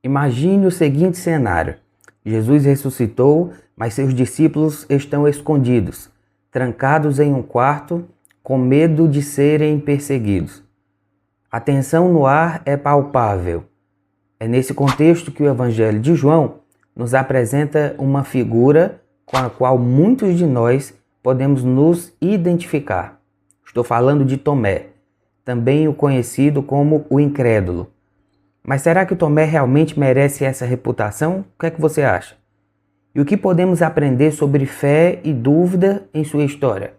Imagine o seguinte cenário: Jesus ressuscitou, mas seus discípulos estão escondidos, trancados em um quarto, com medo de serem perseguidos. A tensão no ar é palpável. É nesse contexto que o Evangelho de João nos apresenta uma figura com a qual muitos de nós podemos nos identificar. Estou falando de Tomé, também o conhecido como o incrédulo. Mas será que Tomé realmente merece essa reputação? O que é que você acha? E o que podemos aprender sobre fé e dúvida em sua história?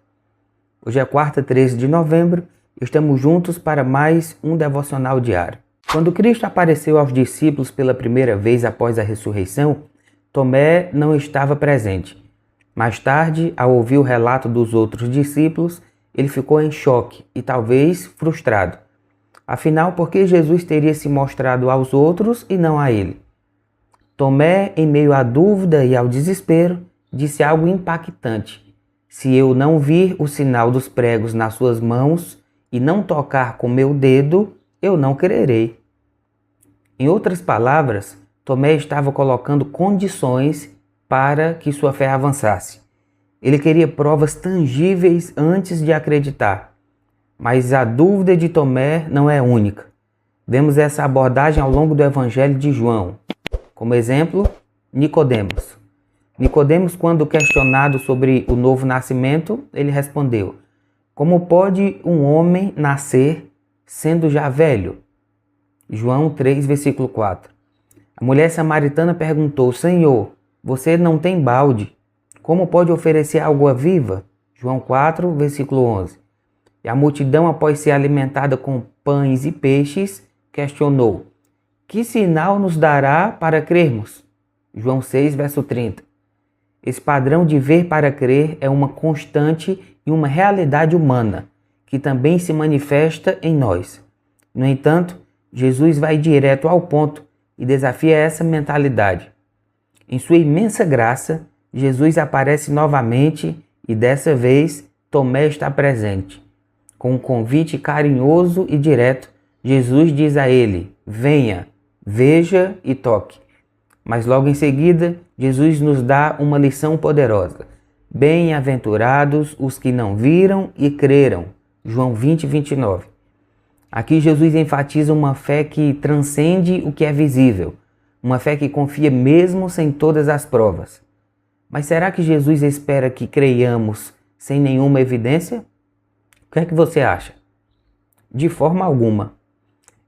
Hoje é quarta, 13 de novembro, estamos juntos para mais um devocional diário. Quando Cristo apareceu aos discípulos pela primeira vez após a ressurreição, Tomé não estava presente. Mais tarde, ao ouvir o relato dos outros discípulos, ele ficou em choque e talvez frustrado. Afinal, por que Jesus teria se mostrado aos outros e não a ele? Tomé, em meio à dúvida e ao desespero, disse algo impactante: "Se eu não vir o sinal dos pregos nas suas mãos e não tocar com meu dedo, eu não crerei." Em outras palavras, Tomé estava colocando condições para que sua fé avançasse. Ele queria provas tangíveis antes de acreditar. Mas a dúvida de Tomé não é única. Vemos essa abordagem ao longo do Evangelho de João. Como exemplo, Nicodemos. Nicodemos, quando questionado sobre o novo nascimento, ele respondeu: "Como pode um homem nascer sendo já velho?" João 3, versículo 4. A mulher samaritana perguntou: "Senhor, você não tem balde. Como pode oferecer água viva?" João 4, versículo 11. E a multidão, após ser alimentada com pães e peixes, questionou: "Que sinal nos dará para crermos?" João 6, verso 30. Esse padrão de ver para crer é uma constante e uma realidade humana, que também se manifesta em nós. No entanto, Jesus vai direto ao ponto e desafia essa mentalidade. Em sua imensa graça, Jesus aparece novamente e dessa vez Tomé está presente. Com um convite carinhoso e direto, Jesus diz a ele: "Venha, veja e toque." Mas logo em seguida, Jesus nos dá uma lição poderosa: "Bem-aventurados os que não viram e creram." João 20, 29. Aqui Jesus enfatiza uma fé que transcende o que é visível, uma fé que confia mesmo sem todas as provas. Mas será que Jesus espera que creiamos sem nenhuma evidência? O que é que você acha? De forma alguma.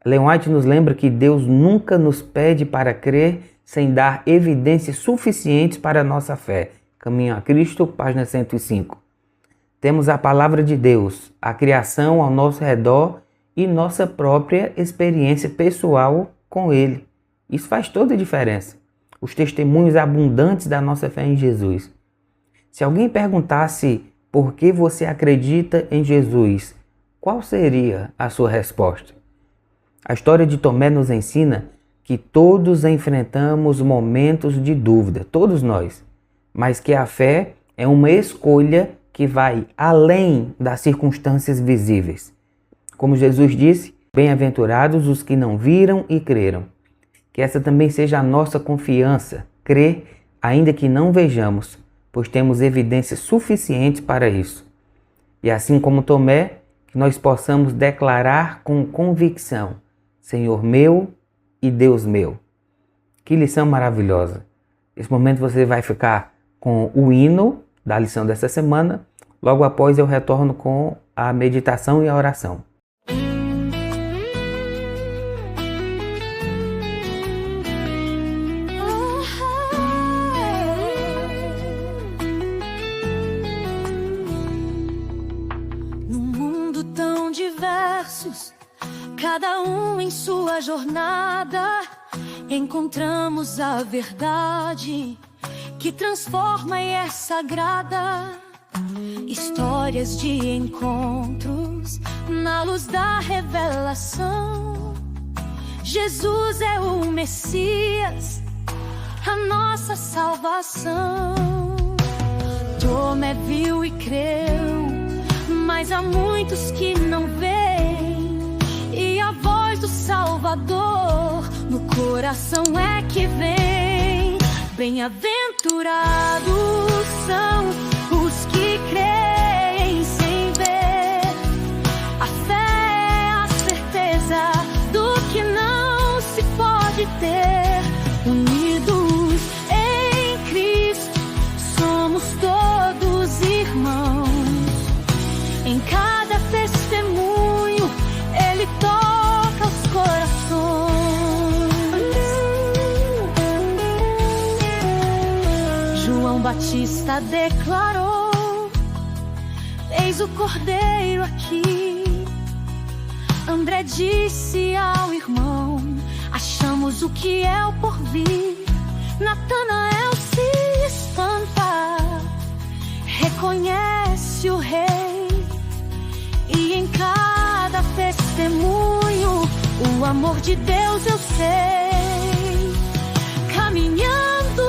Ellen White nos lembra que Deus nunca nos pede para crer sem dar evidências suficientes para a nossa fé. Caminho a Cristo, página 105. Temos a palavra de Deus, a criação ao nosso redor e nossa própria experiência pessoal com Ele. Isso faz toda a diferença. Os testemunhos abundantes da nossa fé em Jesus. Se alguém perguntasse por que você acredita em Jesus, qual seria a sua resposta? A história de Tomé nos ensina que todos enfrentamos momentos de dúvida, todos nós, mas que a fé é uma escolha que vai além das circunstâncias visíveis. Como Jesus disse: "Bem-aventurados os que não viram e creram." Que essa também seja a nossa confiança, crer ainda que não vejamos, pois temos evidências suficientes para isso. E assim como Tomé, que nós possamos declarar com convicção: "Senhor meu e Deus meu." Que lição maravilhosa! Nesse momento você vai ficar com o hino da lição dessa semana. Logo após eu retorno com a meditação e a oração. Cada um em sua jornada, encontramos a verdade que transforma e é sagrada. Histórias de encontros na luz da revelação. Jesus é o Messias, a nossa salvação. Tomé viu e creu, mas há muitos que não veem, e a voz do Salvador no coração é que vem. Bem-aventurados são os que creem sem ver. A fé é a certeza do que não se pode ter. Unidos em Cristo, somos todos irmãos. Em cada testemunho, Ele toca os corações. João Batista declarou: eis o Cordeiro aqui. André disse ao irmão: achamos o que é o porvir. Natanael se espanta, reconhece o rei. E em cada testemunho, o amor de Deus eu sei. Caminhando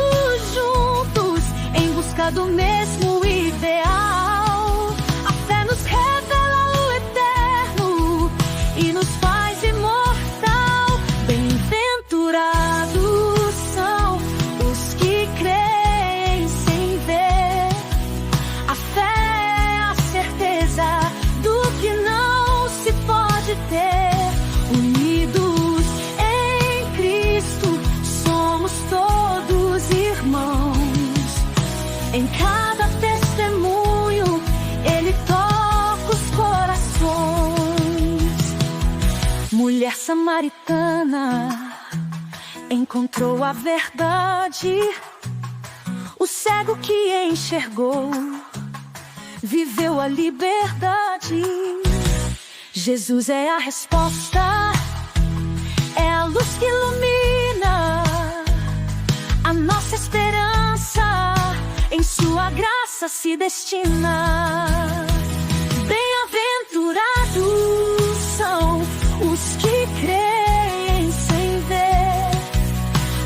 juntos, em busca do mesmo ideal. A fé nos revela o eterno e nos faz imortal. Bem-aventurados são os que creem sem ver. A fé é a certeza que não se pode ter. Unidos em Cristo, somos todos irmãos. Em cada testemunho, Ele toca os corações. Mulher samaritana encontrou a verdade. O cego que enxergou viveu a liberdade. Jesus é a resposta, é a luz que ilumina a nossa esperança. Em sua graça se destina. Bem-aventurados são os que creem sem ver.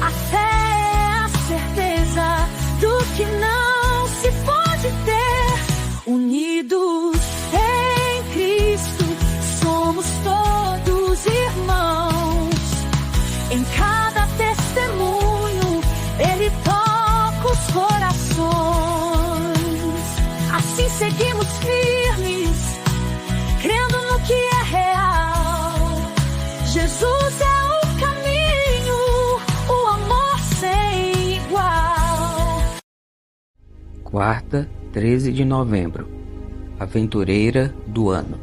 A fé é a certeza do que não se pode ter. Unidos em Cristo, somos todos irmãos. Em cada testemunho, Ele toca os corações. Assim seguimos firmes, crendo no que é real. Jesus é o caminho, o amor sem igual. Quarta, 13 de novembro. Aventureira do ano.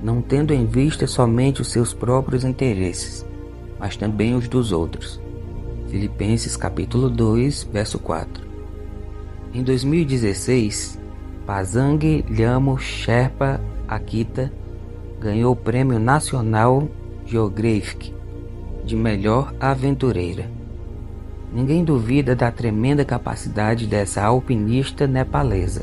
Não tendo em vista somente os seus próprios interesses, mas também os dos outros. Filipenses capítulo 2, verso 4. Em 2016, Pazang Lyamo Sherpa Akita ganhou o Prêmio Nacional Geographic de melhor aventureira. Ninguém duvida da tremenda capacidade dessa alpinista nepalesa,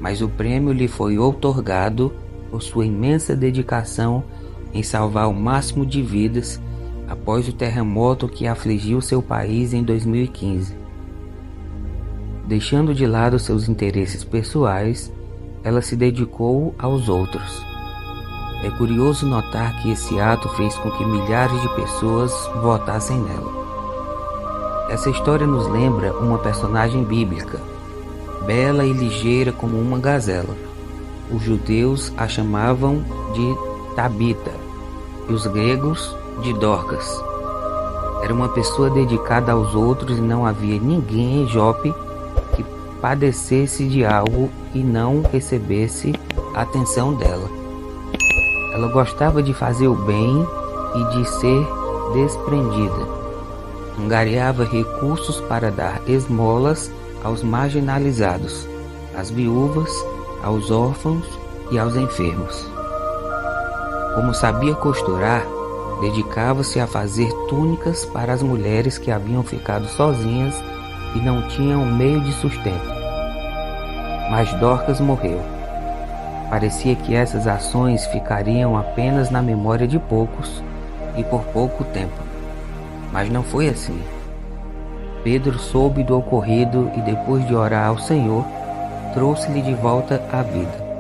mas o prêmio lhe foi outorgado por sua imensa dedicação em salvar o máximo de vidas após o terremoto que afligiu seu país em 2015. Deixando de lado seus interesses pessoais, ela se dedicou aos outros. É curioso notar que esse ato fez com que milhares de pessoas votassem nela. Essa história nos lembra uma personagem bíblica, bela e ligeira como uma gazela. Os judeus a chamavam de Tabita e os gregos de Dorcas. Era uma pessoa dedicada aos outros e não havia ninguém em Jope que padecesse de algo e não recebesse a atenção dela. Ela gostava de fazer o bem e de ser desprendida. Angariava recursos para dar esmolas aos marginalizados, às viúvas, aos órfãos e aos enfermos. Como sabia costurar, dedicava-se a fazer túnicas para as mulheres que haviam ficado sozinhas e não tinham meio de sustento. Mas Dorcas morreu. Parecia que essas ações ficariam apenas na memória de poucos e por pouco tempo. Mas não foi assim. Pedro soube do ocorrido e, depois de orar ao Senhor, trouxe-lhe de volta a vida.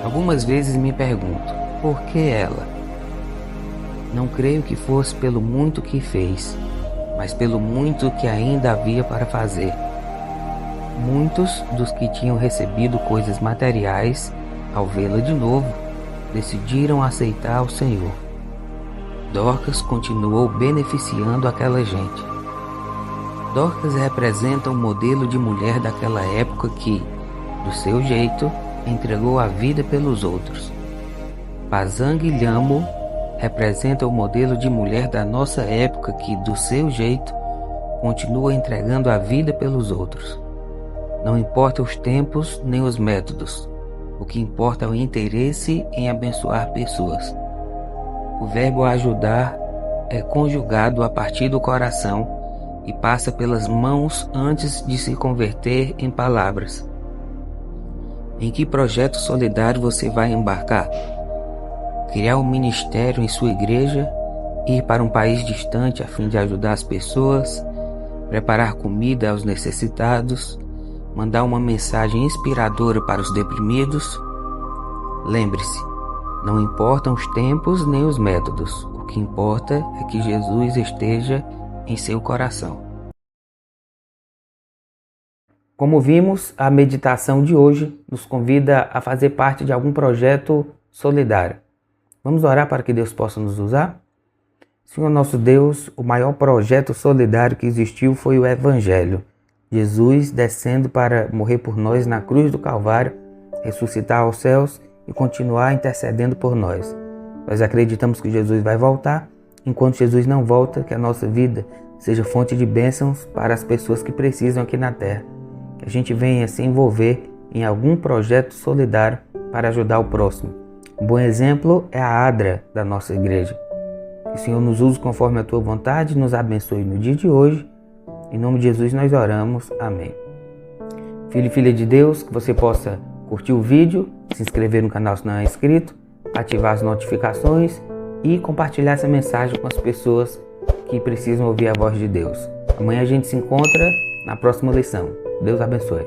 Algumas vezes me pergunto, por que ela? Não creio que fosse pelo muito que fez, mas pelo muito que ainda havia para fazer. Muitos dos que tinham recebido coisas materiais, ao vê-la de novo, decidiram aceitar o Senhor. Dorcas continuou beneficiando aquela gente. Dorcas representa um modelo de mulher daquela época que, do seu jeito, entregou a vida pelos outros. Pazang Lhamo representa o modelo de mulher da nossa época que, do seu jeito, continua entregando a vida pelos outros. Não importa os tempos nem os métodos, o que importa é o interesse em abençoar pessoas. O verbo ajudar é conjugado a partir do coração e passa pelas mãos antes de se converter em palavras. Em que projeto solidário você vai embarcar? Criar um ministério em sua igreja, ir para um país distante a fim de ajudar as pessoas, preparar comida aos necessitados, mandar uma mensagem inspiradora para os deprimidos? Lembre-se, não importam os tempos nem os métodos, o que importa é que Jesus esteja em seu coração. Como vimos, a meditação de hoje nos convida a fazer parte de algum projeto solidário. Vamos orar para que Deus possa nos usar? Senhor nosso Deus, o maior projeto solidário que existiu foi o Evangelho. Jesus descendo para morrer por nós na cruz do Calvário, ressuscitar aos céus e continuar intercedendo por nós. Nós acreditamos que Jesus vai voltar. Enquanto Jesus não volta, que a nossa vida seja fonte de bênçãos para as pessoas que precisam aqui na terra. Que a gente venha se envolver em algum projeto solidário para ajudar o próximo. Um bom exemplo é a ADRA da nossa igreja. Que o Senhor nos use conforme a tua vontade e nos abençoe no dia de hoje. Em nome de Jesus nós oramos. Amém. Filho e filha de Deus, que você possa curtir o vídeo, se inscrever no canal se não é inscrito, ativar as notificações e compartilhar essa mensagem com as pessoas que precisam ouvir a voz de Deus. Amanhã a gente se encontra na próxima lição. Deus abençoe.